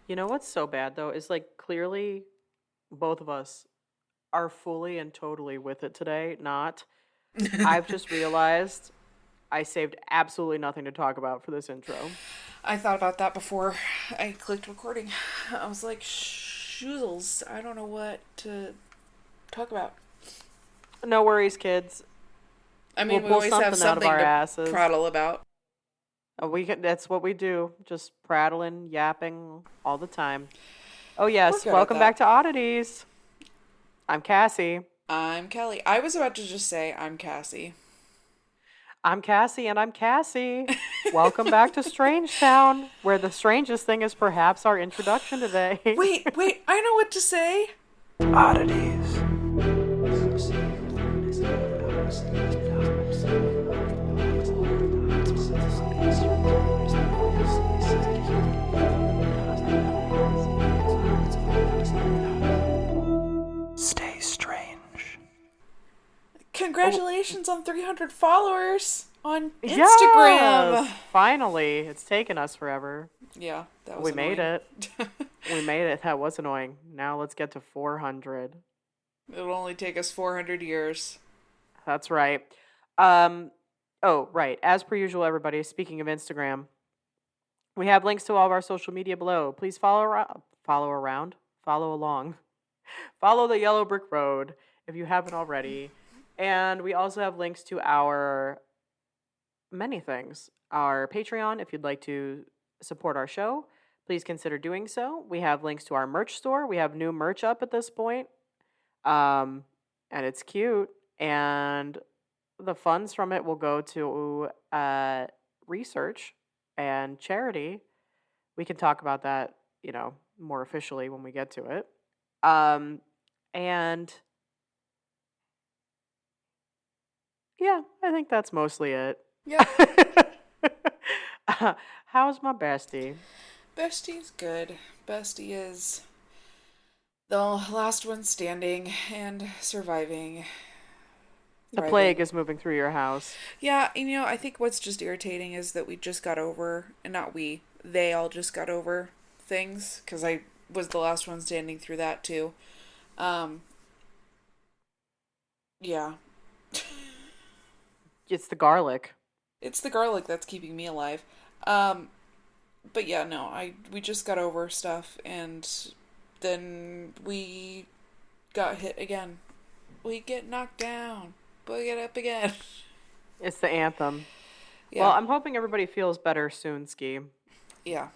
You know what's so bad though is like clearly both of us are fully and totally with it today. Not. I've just realized I saved absolutely nothing to talk about for this intro. I thought about that before I clicked recording. I was like, shoozles, I don't know what to talk about. No worries, kids. I We'll mean, we pull always have something out of something our to asses. prattle about. That's what we do. Just prattling, yapping all the time. Oh We're yes, good at welcome back that. to Oddities. I'm Cassie. I'm Kelly. I was about to just say I'm Cassie. I'm Cassie and I'm Cassie. Welcome back to Strangetown, where the strangest thing is perhaps our introduction today. Wait, I know what to say. Oddities. Stay strange. Oh, Congratulations on 300 followers on Instagram. yes! Finally. It's taken us forever. Yeah, that was We made annoying. it. We made it. That was annoying. Now let's get to 400. It'll only take us 400 years. That's right. Um, oh, right. As per usual, everybody, speaking of Instagram, we have links to all of our social media below. Please follow along, follow the yellow brick road if you haven't already. And we also have links to our many things. Our Patreon, if you'd like to support our show, please consider doing so. We have links to our merch store. We have new merch up at this point. Um, and it's cute. And the funds from it will go to research and charity. We can talk about that, more officially when we get to it. Um, and yeah, I think that's mostly it. Yep. How's my bestie? Bestie's good. Bestie is the last one standing and surviving, The plague thriving. is moving through your house. Yeah, I think what's just irritating is that we just got over, and not we, they all just got over things, because I was the last one standing through that too. Um, yeah. It's the garlic. It's the garlic that's keeping me alive. Um, but yeah, no, we just got over stuff, and then we got hit again. We get knocked down, but we get up again. It's the anthem. Well, Yeah, I'm hoping everybody feels better soon, Ski. yeah.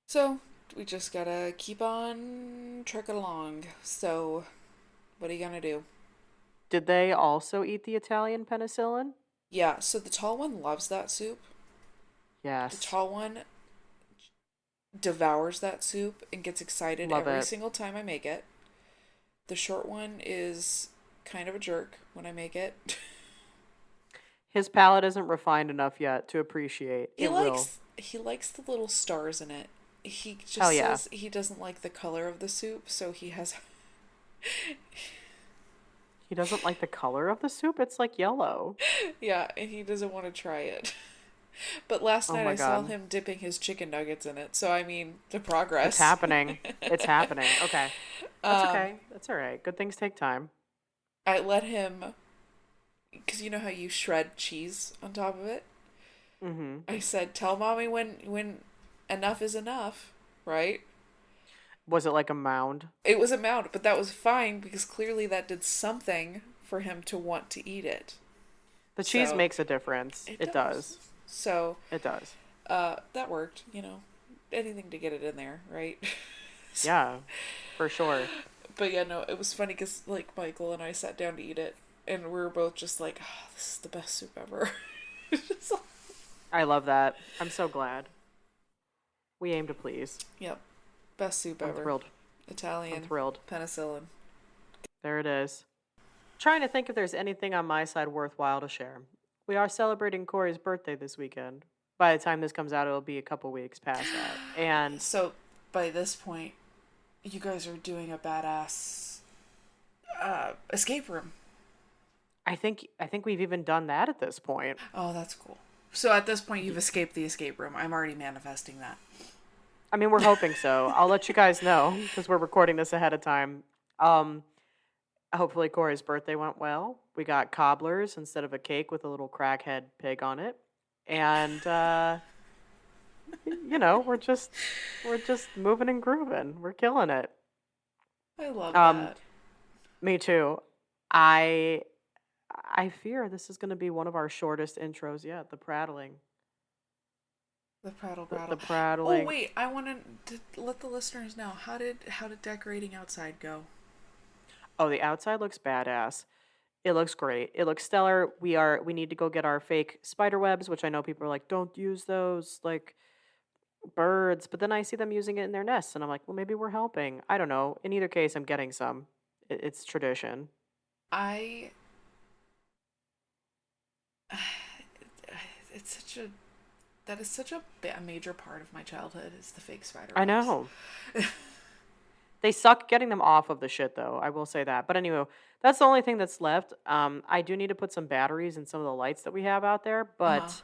So we just gotta keep on trucking along. So, what are you gonna do? Did they also eat the Italian penicillin? Yeah, so the tall one loves that soup. The Yes. tall one devours that soup and gets excited Love every it. single time I make it. The short one is kind of a jerk when I make it. His palate isn't refined enough yet to appreciate. he It will. likes he likes the little stars in it. He Hell just yeah. says he doesn't like the color of the soup, so he has He doesn't like the color of the soup. It's like yellow. yeah, and he doesn't want to try it. But last Oh night my I saw god. him dipping his chicken nuggets in it, so I mean, the It's progress. happening. It's happening. Okay. That's um, okay. That's all right. Good things take time. I let him, because you know how you shred cheese on top of it. Mm-hmm. I said, "Tell mommy when enough is enough," right? Was it like a mound? It was a mound, but that was fine because clearly that did something for him to want to eat it. The cheese So makes a difference. it It does. does. So It does. that worked. Anything to get it in there, right? Yeah, for sure. But yeah, no, it was funny because like Michael and I sat down to eat it, and we were both just like, oh, "This is the best soup ever." Just like- I love that. I'm so glad. We aim to please. yep, best soup I'm ever. thrilled. I'm Italian thrilled. penicillin. There it is. Trying to think if there's anything on my side worthwhile to share. We are celebrating Corey's birthday this weekend. By the time this comes out, it'll be a couple weeks past that. And So by this point, you guys are doing a badass escape room. I think we've even done that at this point. Oh, that's cool. So at this point, you've escaped the escape room. I'm already manifesting that. I mean, we're hoping so. I'll let you guys know because we're recording this ahead of time. Um, Hopefully Corey's birthday went well. We got cobblers instead of a cake with a little crackhead pig on it, and we're just moving and grooving. We're killing it. I love Um, that. Me too. I I fear this is going to be one of our shortest intros yet. The prattling, The prattle the prattle. Oh prattling. wait, I want to let the listeners know how did decorating outside go? Oh, the outside looks badass. It looks great. It looks stellar. We need to go get our fake spider webs, which I know people are like, don't use those like birds. But then I see them using it in their nests, and I'm like, well, maybe we're helping. I don't know. In either case, I'm getting some. It's tradition. I it's such a that is such a major part of my childhood is the fake spider I webs. know. They suck getting them off of the shit, though. I will say that. But anyway, that's the only thing that's left. I do need to put some batteries in some of the lights that we have out there, Uh-huh. but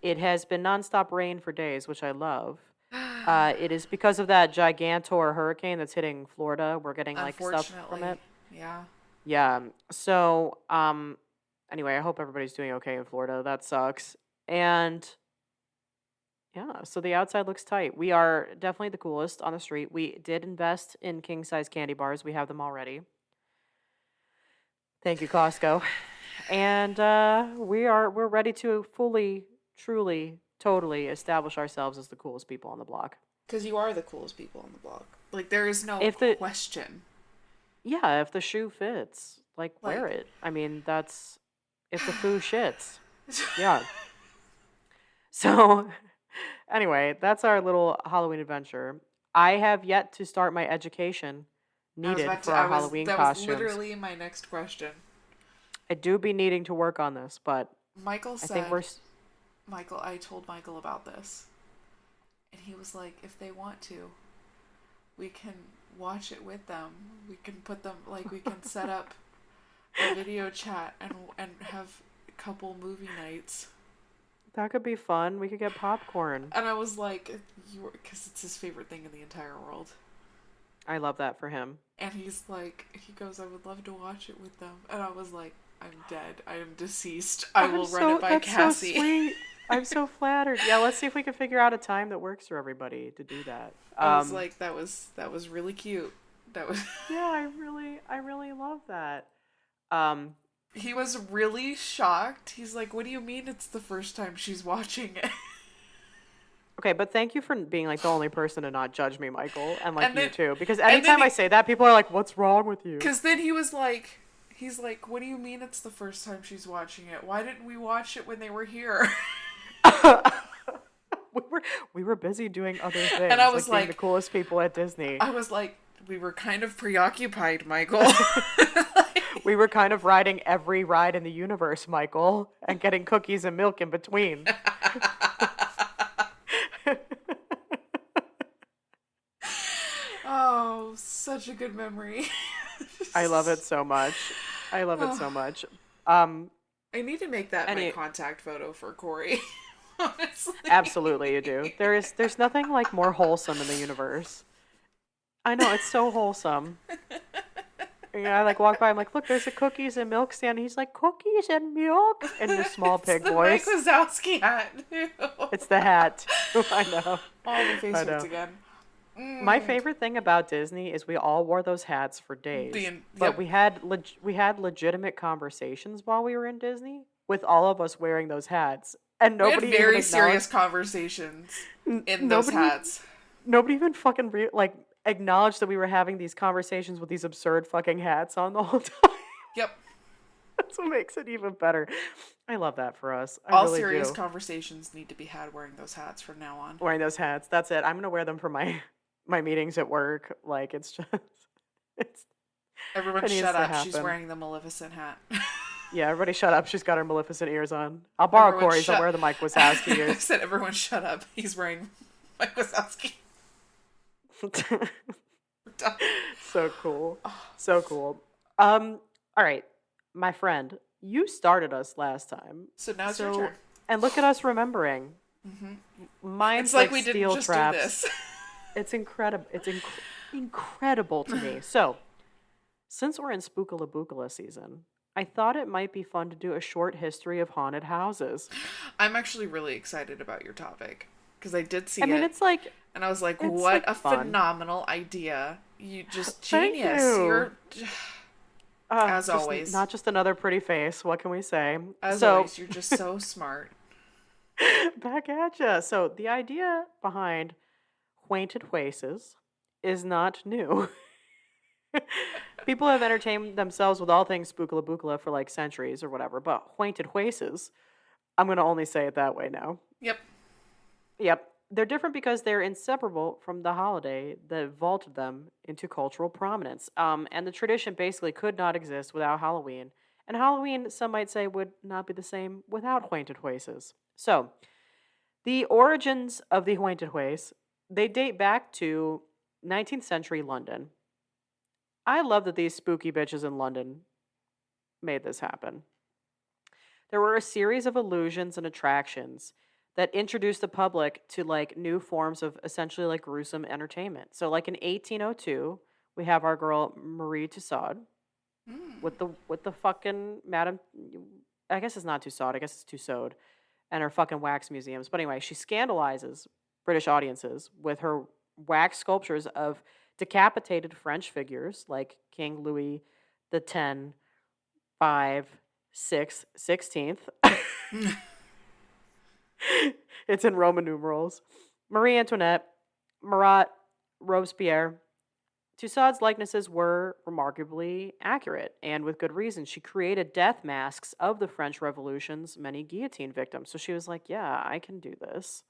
it has been nonstop rain for days, which I love. It is because of that gigantor hurricane that's hitting Florida. We're getting like stuff from Unfortunately, it. yeah. Yeah. So, anyway, I hope everybody's doing okay in Florida. That sucks. And yeah, so the outside looks tight. We are definitely the coolest on the street. We did invest in king size candy bars. We have them already. Thank you, Costco. And we're ready to fully, truly, totally establish ourselves as the coolest people on the block. Because you are the coolest people on the block. Like there is no If the question. Yeah, if the shoe fits, like wear Like it. I mean, that's if the foo shits. Yeah. So, anyway, that's our little Halloween adventure. I have yet to start my education I was needed about for to. our Halloween That was costumes. literally my next question. I do be needing to work on this, but Michael I think said, Michael, I told Michael about this, and he was like, if they want to, we can watch it with them. We can put them like we can set up a video chat and have a couple movie nights. that could be fun. We could get popcorn. And I was like, you because it's his favorite thing in the entire world. I love that for him. And he's like, he goes, I would love to watch it with them. And I was like, I'm dead. I am deceased. I will run it by That's Cassie. so sweet. I'm so flattered. Yeah, let's see if we can figure out a time that works for everybody to do that. I was like, that was really cute. That was Yeah, I really love that. Um, He was really shocked. He's like, "What do you mean it's the first time she's watching it?" okay, but thank you for being like the only person to not judge me, Michael, and like And you then too. Because and then anytime I say that, people are like, "What's wrong with you?" cuz then he was like he's like, "What do you mean it's the first time she's watching it? Why didn't we watch it when they were here?" we were we were busy doing other And I things, was like being the like coolest people at Disney. I was like, "We were kind of preoccupied, Michael." We were kind of riding every ride in the universe, Michael, and getting cookies and milk in between. Oh, such a good memory. I love it so much. I love it so much. Um, I need to make that my any contact photo for Corey. Honestly. Absolutely, you do. There's nothing like more wholesome in the universe. I know it's so wholesome. Yeah, I like walk by. I'm like, look, there's a cookies and milk stand. He's like, cookies and milk, in his small It's pig the voice. Mike Wazowski hat. It's the hat. I know. All the face I hurts know. again. My favorite thing about Disney is we all wore those hats for days. But Yep. we had legitimate conversations while we were in Disney with all of us wearing those hats, and We had nobody very even serious acknowledged. conversations in those Nobody hats. nobody even fucking like acknowledged that we were having these conversations with these absurd fucking hats on the whole time. Yep. That's what makes it even better. I love that for us. I All really serious do. conversations need to be had wearing those hats from now on. Wearing those hats. That's it. I'm gonna wear them for my meetings at work. Like it's just it's Everyone it needs shut to up. She's happen. wearing the Maleficent hat. Yeah, everybody shut up. She's got her Maleficent ears on. I'll borrow Everyone Corey's. I'll shut- wear the Mike Wazowski I ears. said everyone shut up. He's wearing Mike Wazowski. So cool. So cool. All right. My friend, you started us last time. So now it's your turn. And look at us remembering. Mine's It's like we didn't steel just traps. do this. It's incredible. Incredible to me. So, since we're in Spookala season, I thought it might be fun to do a short history of haunted houses. I'm actually really excited about your topic because I did I see mean, it and I was like, it's what like a fun. phenomenal idea. You just Thank genius. you. You're, as Just always, not just another pretty face. What can we say? as So, always, you're just so smart. back at ya. So, the idea behind Haunted Places is not new. People have entertained themselves with all things spookala bookala for like centuries or whatever, but Haunted Places, I'm going to only say it that way now. Yep. Yep. They're different because they're inseparable from the holiday that vaulted them into cultural prominence. And the tradition basically could not exist without Halloween. And Halloween, some might say, would not be the same without Haunted Places. So, the origins of the Haunted Place, they date back to 19th century London. I love that these spooky bitches in London made this happen. There were a series of illusions and attractions that introduced the public to like new forms of essentially like gruesome entertainment. So like in 1802, we have our girl Marie Tussaud Mm. with the fucking Madame, I guess it's not Tussaud, I guess it's Tussaud, and her fucking wax museums. But anyway, she scandalizes British audiences with her wax sculptures of decapitated French figures like King Louis the 10, 5, 6, 16th. It's in Roman numerals. Marie Antoinette, Marat, Robespierre. Tussaud's likenesses were remarkably accurate, and with good reason. She created death masks of the French Revolution's many guillotine victims. So she was like, yeah, I can do this.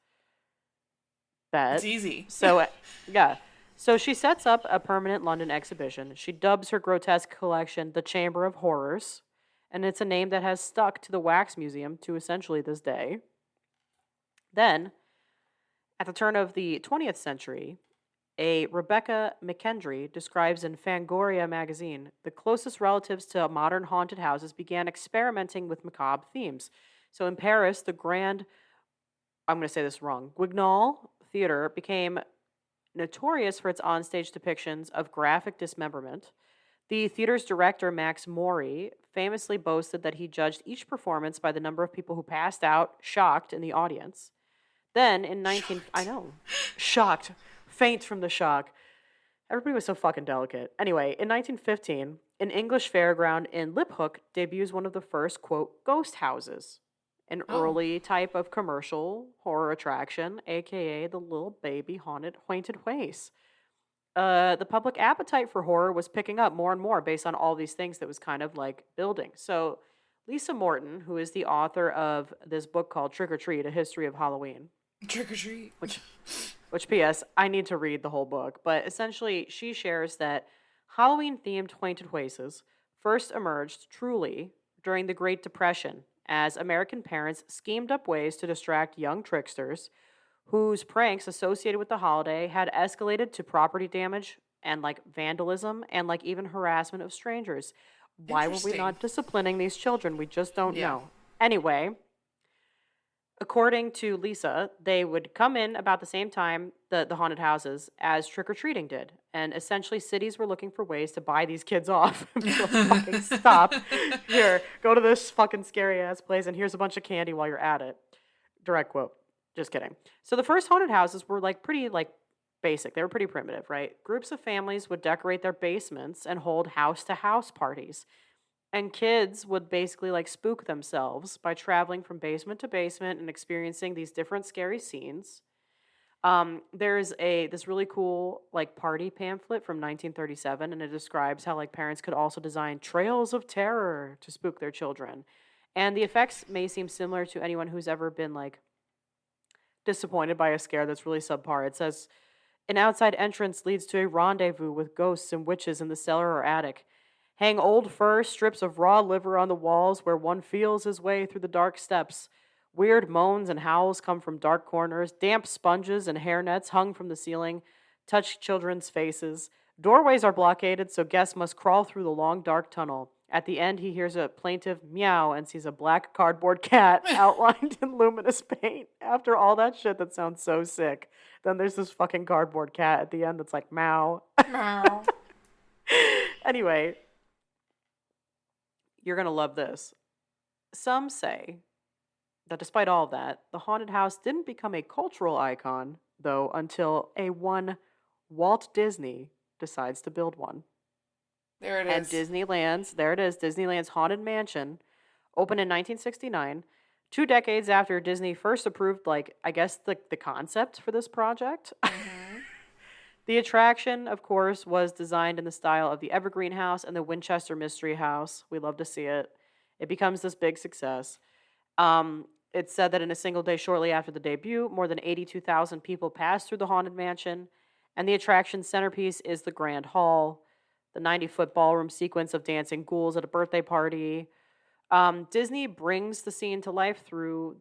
It's Bet. easy. So, yeah. So she sets up a permanent London exhibition. She dubs her grotesque collection the Chamber of Horrors, and it's a name that has stuck to the Wax Museum to essentially this day. Then, at the turn of the 20th century, a Rebecca McKendry describes in Fangoria magazine the closest relatives to modern haunted houses began experimenting with macabre themes. So in Paris, the Grand, I'm going to say this wrong, Guignol Theater became notorious for its onstage depictions of graphic dismemberment. The theater's director, Max Mori, famously boasted that he judged each performance by the number of people who passed out, shocked, in the audience. Then in 19, I Shocked. know, shocked, faint from the shock. Everybody was so fucking delicate. Anyway, in 1915, an English fairground in Liphook debuts one of the first, quote, ghost houses, an Oh, early type of commercial horror attraction, aka the little baby haunted place. The public appetite for horror was picking up more and more based on all these things that was kind of like building. So, Lisa Morton, who is the author of this book called Trick or Treat: A History of Halloween, trick or treat. which P.S. I need to read the whole book, but essentially she shares that Halloween themed haunted places first emerged truly during the Great Depression as American parents schemed up ways to distract young tricksters whose pranks associated with the holiday had escalated to property damage and like vandalism and like even harassment of strangers. Why were we Interesting. not disciplining these children? We just don't Yeah. know. Anyway, according to Lisa, they would come in about the same time, the haunted houses, as trick or treating did. And essentially, cities were looking for ways to buy these kids off. Be like, fucking stop. Here, go to this fucking scary ass place, and here's a bunch of candy while you're at it. Direct quote. Just kidding. So the first haunted houses were like pretty like basic. They were pretty primitive, right? Groups of families would decorate their basements and hold house to house parties. And kids would basically like spook themselves by traveling from basement to basement and experiencing these different scary scenes. There's a this really cool like party pamphlet from 1937, and it describes how like parents could also design trails of terror to spook their children. And the effects may seem similar to anyone who's ever been like disappointed by a scare that's really subpar. It says an outside entrance leads to a rendezvous with ghosts and witches in the cellar or attic. Hang old fur strips of raw liver on the walls where one feels his way through the dark steps. Weird moans and howls come from dark corners. Damp sponges and hairnets hung from the ceiling touch children's faces. Doorways are blockaded, so guests must crawl through the long dark tunnel. At the end, he hears a plaintive meow and sees a black cardboard cat outlined in luminous paint. After all that shit that sounds so sick, then there's this fucking cardboard cat at the end that's like meow. Meow. Anyway, you're gonna love this. Some say that despite all of that, the haunted house didn't become a cultural icon, though, until a one Walt Disney decides to build one. There it And is. Disneyland's, there it is, Disneyland's Haunted Mansion opened in 1969, 2 decades after Disney first approved, like, I guess, the concept for this project. Mm-hmm. The attraction, of course, was designed in the style of the Evergreen House and the Winchester Mystery House. We love to see it. It becomes this big success. It's said that in a single day shortly after the debut, more than 82,000 people passed through the Haunted Mansion, and the attraction's centerpiece is the Grand Hall, the 90-foot ballroom sequence of dancing ghouls at a birthday party. Disney brings the scene to life through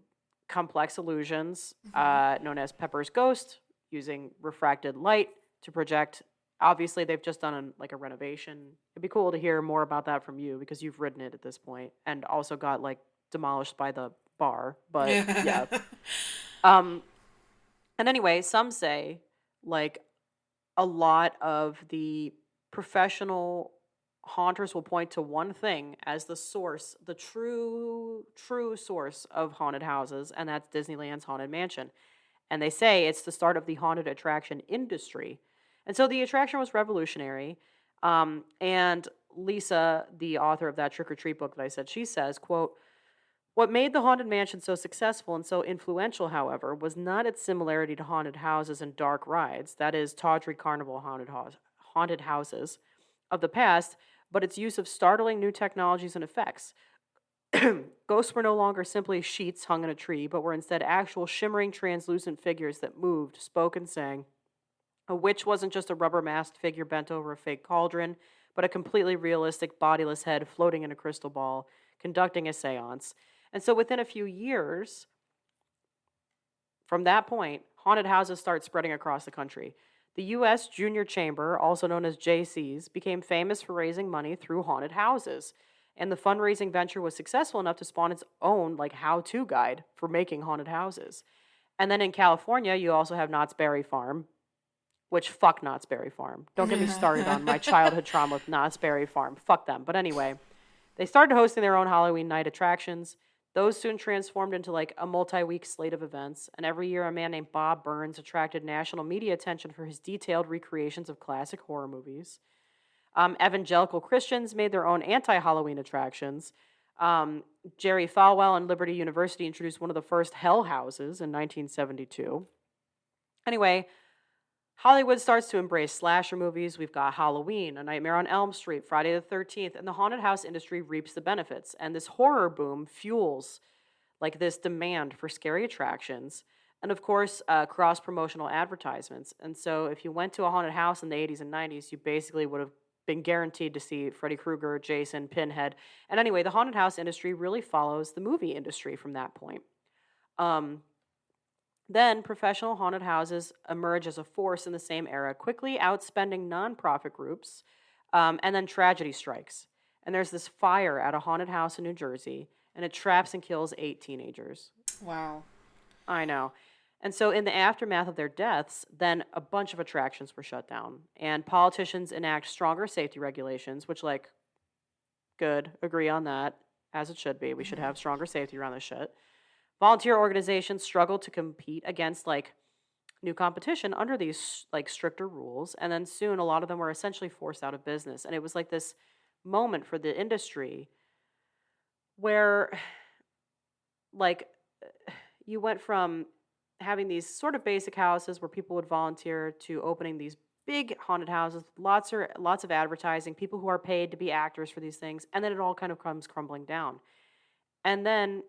complex illusions, Mm-hmm. known as Pepper's Ghost, using refracted light to project. Obviously, they've just done like a renovation. It'd be cool to hear more about that from you because you've ridden it at this point and also got like demolished by the bar. But Yeah. yeah. Um, and anyway, some say like a lot of the professional haunters will point to one thing as the source, the true source of haunted houses, and that's Disneyland's Haunted Mansion. And they say it's the start of the haunted attraction industry. And so the attraction was revolutionary. And Lisa, the author of that Trick or Treat book that I said, she says, quote, "What made the Haunted Mansion so successful and so influential, however, was not its similarity to haunted houses and dark rides, that is, tawdry carnival haunted houses of the past, but its use of startling new technologies and effects. Ghosts were no longer simply sheets hung in a tree, but were instead actual shimmering, translucent figures that moved, spoke, and sang. A witch wasn't just a rubber masked figure bent over a fake cauldron, but a completely realistic, bodiless head floating in a crystal ball, conducting a seance. And so within a few years from that point, haunted houses start spreading across the country. The U.S. Junior Chamber, also known as JC's, became famous for raising money through haunted houses. And the fundraising venture was successful enough to spawn its own like how-to guide for making haunted houses. And then in California, you also have Knott's Berry Farm, which fuck Knott's Berry Farm. Don't get me started on my childhood trauma with Knott's Berry Farm. Fuck them. But anyway, they started hosting their own Halloween night attractions. Those soon transformed into like a multi-week slate of events, and every year a man named Bob Burns attracted national media attention for his detailed recreations of classic horror movies. Evangelical Christians made their own anti-Halloween attractions. Jerry Falwell and Liberty University introduced one of the first hell houses in 1972. Anyway, Hollywood starts to embrace slasher movies. We've got Halloween, A Nightmare on Elm Street, Friday the 13th, and the haunted house industry reaps the benefits. And this horror boom fuels like this demand for scary attractions and of course cross promotional advertisements. And so if you went to a haunted house in the 80s and 90s, you basically would have been guaranteed to see Freddy Krueger, Jason, Pinhead. And anyway, the haunted house industry really follows the movie industry from that point. Um, then professional haunted houses emerge as a force in the same era, quickly outspending nonprofit groups, and then tragedy strikes. And there's this fire at a haunted house in New Jersey, and it traps and kills 8 teenagers. Wow. I know. And so, in the aftermath of their deaths, then a bunch of attractions were shut down, and politicians enact stronger safety regulations, which, like, good, agree on that, as it should be. We should Mm-hmm. have stronger safety around this shit. Volunteer organizations struggled to compete against, like, new competition under these, like, stricter rules, and then soon a lot of them were essentially forced out of business. And it was like this moment for the industry where, like, you went from having these sort of basic houses where people would volunteer to opening these big haunted houses, lots of advertising, people who are paid to be actors for these things, and then it all kind of comes crumbling down. And then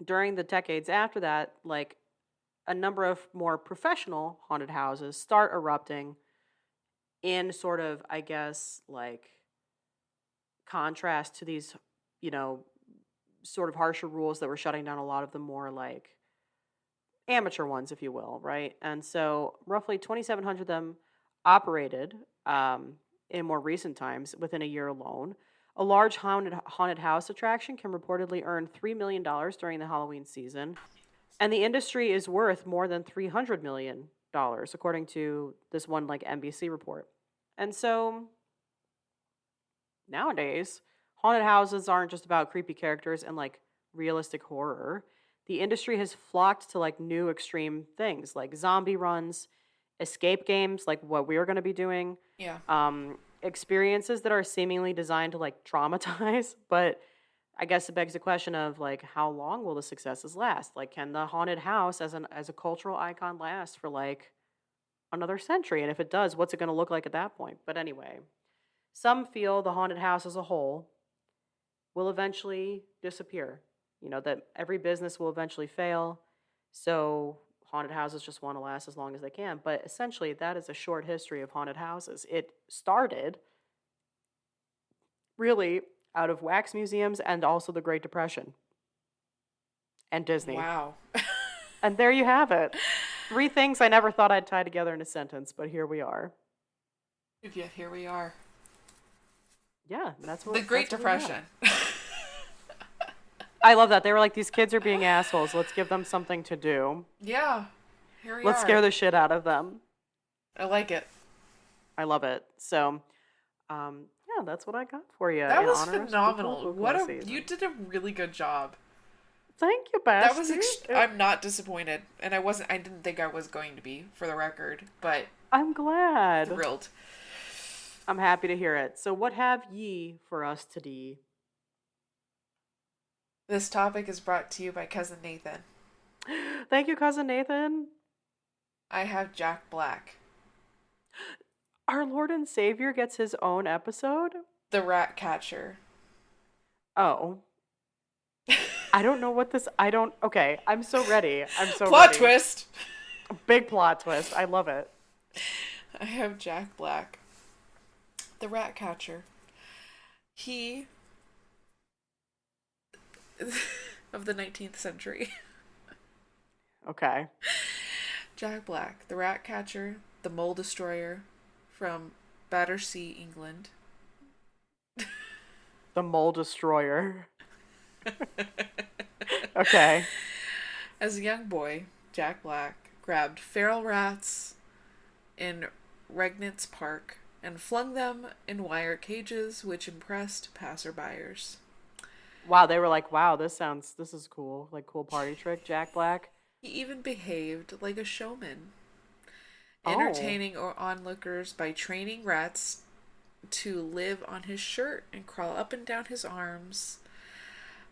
during the decades after that, like a number of more professional haunted houses start erupting in sort of, I guess, like contrast to these, you know, sort of harsher rules that were shutting down a lot of the more like amateur ones, if you will, right? And so roughly 2,700 of them operated in more recent times within a year alone. A large haunted house attraction can reportedly earn $3 million during the Halloween season, and the industry is worth more than $300 million, according to this one like NBC report. And so nowadays, haunted houses aren't just about creepy characters and like realistic horror. The industry has flocked to like new extreme things like zombie runs, escape games like what we are going to be doing, Yeah. experiences that are seemingly designed to like traumatize, but I guess it begs the question of like how long will the successes last? Like can the haunted house as a cultural icon last for like another century? And if it does, what's it going to look like at that point? But anyway, some feel the haunted house as a whole will eventually disappear. You know, that every business will eventually fail. So haunted houses just want to last as long as they can. But essentially, that is a short history of haunted houses. It started really out of wax museums and also the Great Depression and Disney. Wow. And there you have it. Three things I never thought I'd tie together in a sentence, but here we are. Yet here we are. Yeah, that's what The Great that's what we have. Depression. I love that. They were like, these kids are being assholes. Let's give them something to do. Yeah. Here we Let's are. scare the shit out of them. I like it. I love it. So, yeah, that's what I got for you. That in was honor of phenomenal. Spookula season. You did a really good job. Thank you, Beth. That was I'm not disappointed, and I didn't think I was going to be, for the record, but I'm glad. thrilled. I'm happy to hear it. So, what have ye for us today? This topic is brought to you by Cousin Nathan. Thank you, cousin Nathan. I have Jack Black, Our Lord and Savior gets his own episode. the rat catcher. Oh, I don't know what this. I don't. Okay, I'm so ready. I'm so Plot ready. twist! Big plot twist. I love it. I have Jack Black, the rat catcher. He of the 19th century. Okay. Jack Black, the rat catcher, the mole destroyer from Battersea, England. The Mole Destroyer. Okay. As a young boy, Jack Black grabbed feral rats in Regnitz Park and flung them in wire cages, which impressed passerbyers. Wow, they were like, wow, this is cool. Like, cool party trick, Jack Black. He even behaved like a showman, Oh. entertaining onlookers by training rats to live on his shirt and crawl up and down his arms.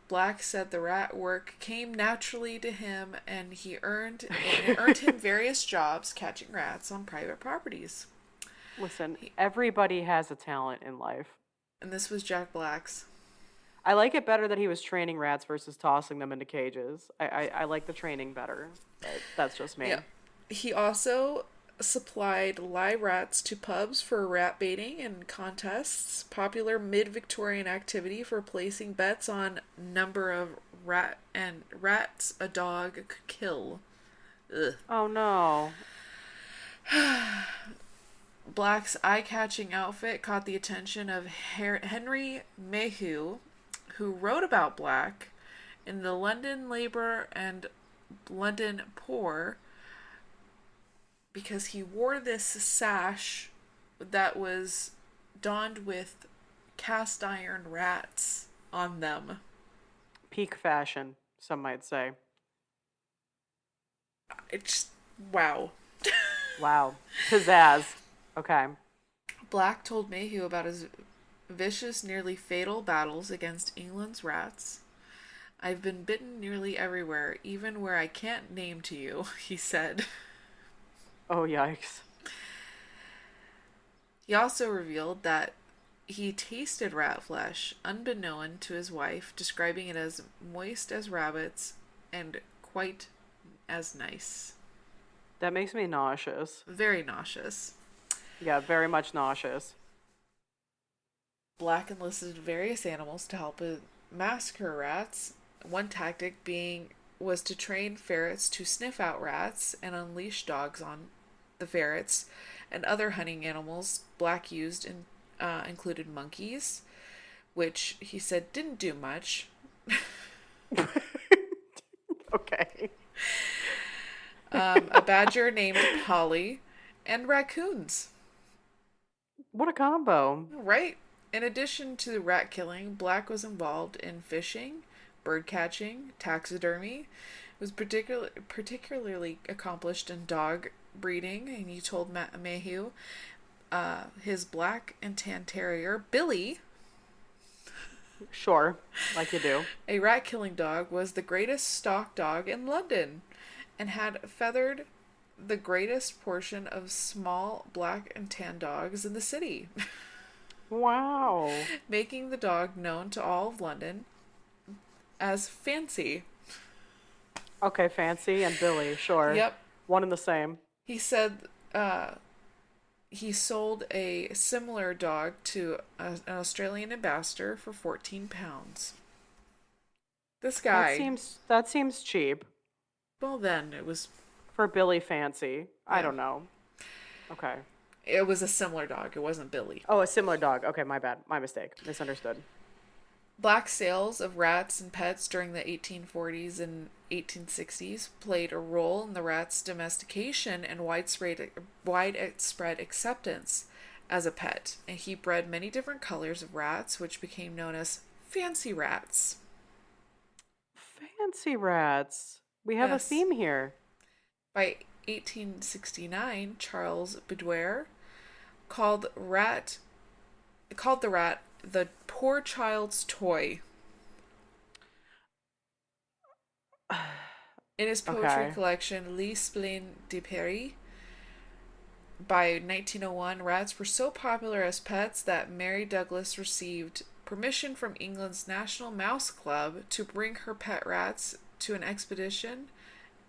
Black said the rat work came naturally to him, and it earned him various jobs catching rats on private properties. Listen, everybody has a talent in life. And this was Jack Black's. I like it better that he was training rats versus tossing them into cages. I like the training better. But that's just me. Yeah. He also supplied live rats to pubs for rat baiting and contests, popular mid-Victorian activity for placing bets on number of rats a dog could kill. Ugh. Oh no. Black's eye-catching outfit caught the attention of Henry Mayhew, who wrote about Black in the London Labour and London Poor, because he wore this sash that was donned with cast iron rats on them. Peak fashion, some might say. It's wow. Wow. Pizzazz. Okay. Black told Mayhew about his vicious, nearly fatal battles against England's rats. I've been bitten nearly everywhere, even where I can't name to you, he said. Oh, yikes. He also revealed that he tasted rat flesh, unbeknown to his wife, describing it as moist as rabbits and quite as nice. That makes me nauseous. Very nauseous. Yeah, very much nauseous. Black enlisted various animals to help massacre rats. One tactic was to train ferrets to sniff out rats and unleash dogs on the ferrets, and other hunting animals Black used included monkeys, which he said didn't do much. Okay. A badger named Polly, and raccoons. What a combo. Right? In addition to rat killing, Black was involved in fishing, bird catching, taxidermy. Was particularly accomplished in dog breeding, and he told Mayhew his black and tan terrier, Billy, Sure, like you do. a rat killing dog, was the greatest stock dog in London and had feathered the greatest portion of small black and tan dogs in the city, Wow. making the dog known to all of London as Fancy. Okay, Fancy and Billy, sure. Yep. One and the same. He said he sold a similar dog to an Australian ambassador for £14. This guy. That seems cheap Well, then it was for Billy Fancy. I yeah. don't know. Okay. It was a similar dog. It wasn't Billy. Oh, a similar dog. Okay, my bad. My mistake. Misunderstood. Black sales of rats and pets during the 1840s and 1860s played a role in the rat's domestication and widespread acceptance as a pet. And he bred many different colors of rats, which became known as fancy rats. Fancy rats. We have a Yes. theme here. By 1869, Charles Bedouer called the rat the poor child's toy. In his poetry Okay. collection, L'Espleen de Paris, by 1901, rats were so popular as pets that Mary Douglas received permission from England's National Mouse Club to bring her pet rats to an expedition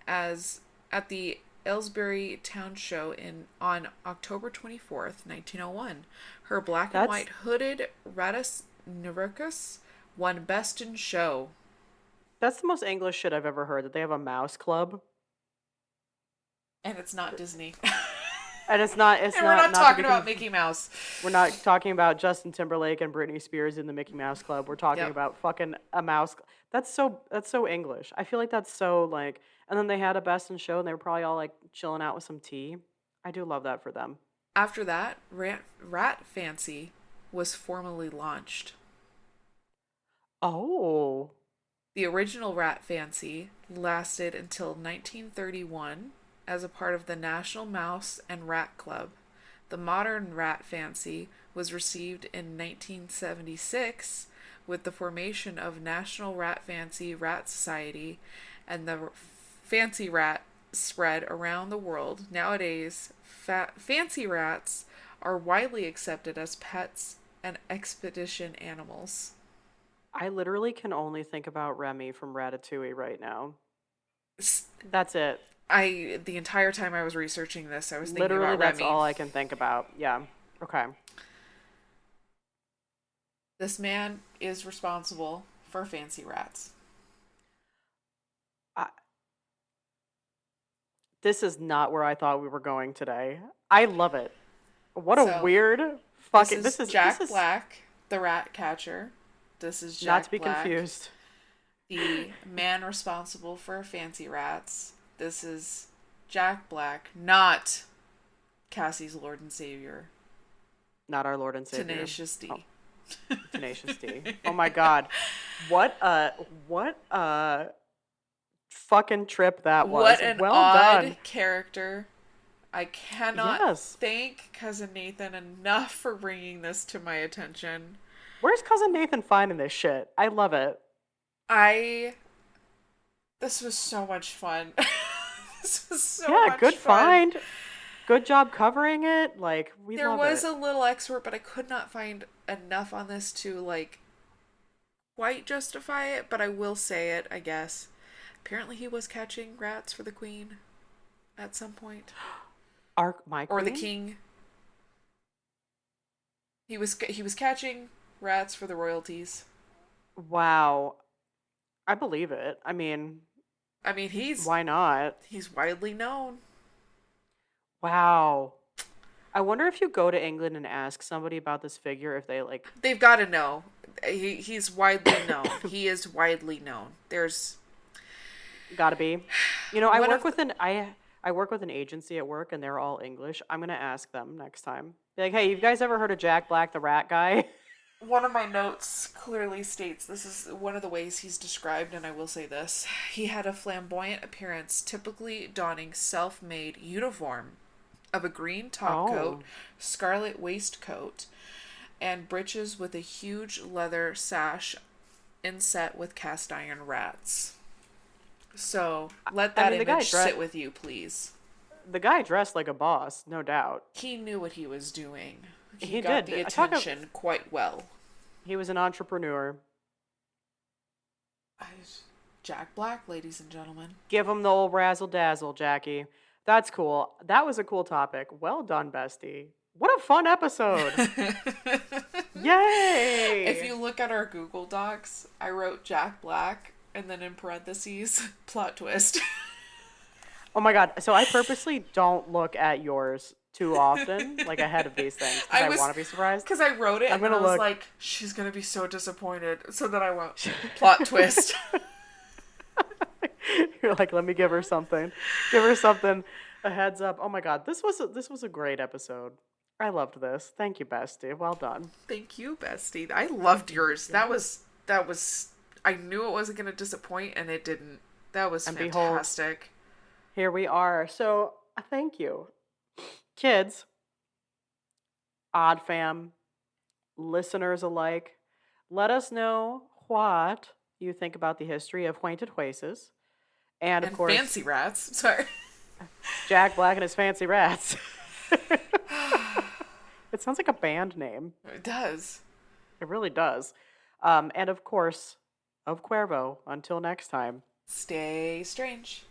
as at the Aylesbury Town Show on October 24th, 1901. Her black and That's white hooded Rattus nervicus won Best in Show. that's the most English shit I've ever heard. That they have a mouse club, And it's not Disney. and it's not. It's And we're not not talking about Mickey Mouse. We're not talking about Justin Timberlake and Britney Spears in the Mickey Mouse Club. We're talking Yep. about fucking a mouse. That's so English. I feel like that's so like. And then they had a Best in Show, and they were probably all like chilling out with some tea. I do love that for them. After that, Rat Fancy was formally launched. Oh, The original Rat Fancy lasted until 1931 as a part of the National Mouse and Rat Club. The modern Rat Fancy was received in 1976 with the formation of National Rat Fancy Rat Society, and the Fancy Rat spread around the world. Nowadays, fancy rats are widely accepted as pets and expedition animals. I literally can only think about Remy from Ratatouille right now. S- That's it. The entire time I was researching this, I was thinking Literally, about that's Remy. all I can think about. Yeah. Okay. This man is responsible for fancy rats. I, this is not where I thought we were going today. I love it. What a So, weird fucking. This is Jack Black, the rat catcher. This is Jack not to be Black, confused. the man responsible for fancy rats. This is Jack Black, not Cassie's Lord and Savior, Not our Lord and Savior. Tenacious D. Tenacious D. Oh my God, what a fucking trip that was. What an well odd done. character. I cannot Yes. thank Cousin Nathan enough for bringing this to my attention. Where's Cousin Nathan finding this shit? I love it. This was so much fun. This was so Yeah, much good fun. find. Good job covering it. Like we There love was it. a little expert, but I could not find enough on this to like quite justify it, but I will say it, I guess. Apparently he was catching rats for the queen at some point. My Or the queen? king. He was catching rats for the royalties. Wow. I believe it. I mean, I mean, he's why not? widely known. Wow. I wonder if you go to England and ask somebody about this figure if they like. They've got to know. He's widely known. He is widely known. There's Gotta be. You know, one of the, I work with an agency at work and they're all English. I'm gonna ask them next time. Be like, hey, you guys ever heard of Jack Black the Rat Guy? one of my notes clearly states this is one of the ways he's described, and I will say this. He had a flamboyant appearance, typically donning self-made uniform of a green topcoat, Oh. scarlet waistcoat, and breeches with a huge leather sash inset with cast iron rats. So let I that mean, image sit with you, please. the guy dressed like a boss, no doubt. He knew what he was doing. He He got did. the attention quite well. He was an entrepreneur. Jack Black, ladies and gentlemen. Give him the old razzle dazzle, Jackie. That's cool. That was a cool topic. Well done, bestie. What a fun episode. Yay! If you look at our Google Docs, I wrote Jack Black and then in parentheses, plot twist. Oh my god. So I purposely don't look at yours too often, like ahead of these things, because I want to be surprised. Because I wrote it I'm and gonna I was look. like, she's going to be so disappointed. So then I went, plot twist. You're like, let me give her something. Give her something. A heads up. Oh my god. This was a great episode. I loved this. Thank you, bestie. Well done. Thank you, bestie. I loved yours. That was I knew it wasn't going to disappoint and it didn't. That was And behold, fantastic. here we are. So, thank you. Kids, Odd Fam, listeners alike, let us know what you think about the history of Pointed Hueses. And of And course, fancy rats. Sorry. Jack Black and his Fancy Rats. It sounds like a band name. It does. It really does. And of course, of Cuervo. Until next time. Stay strange.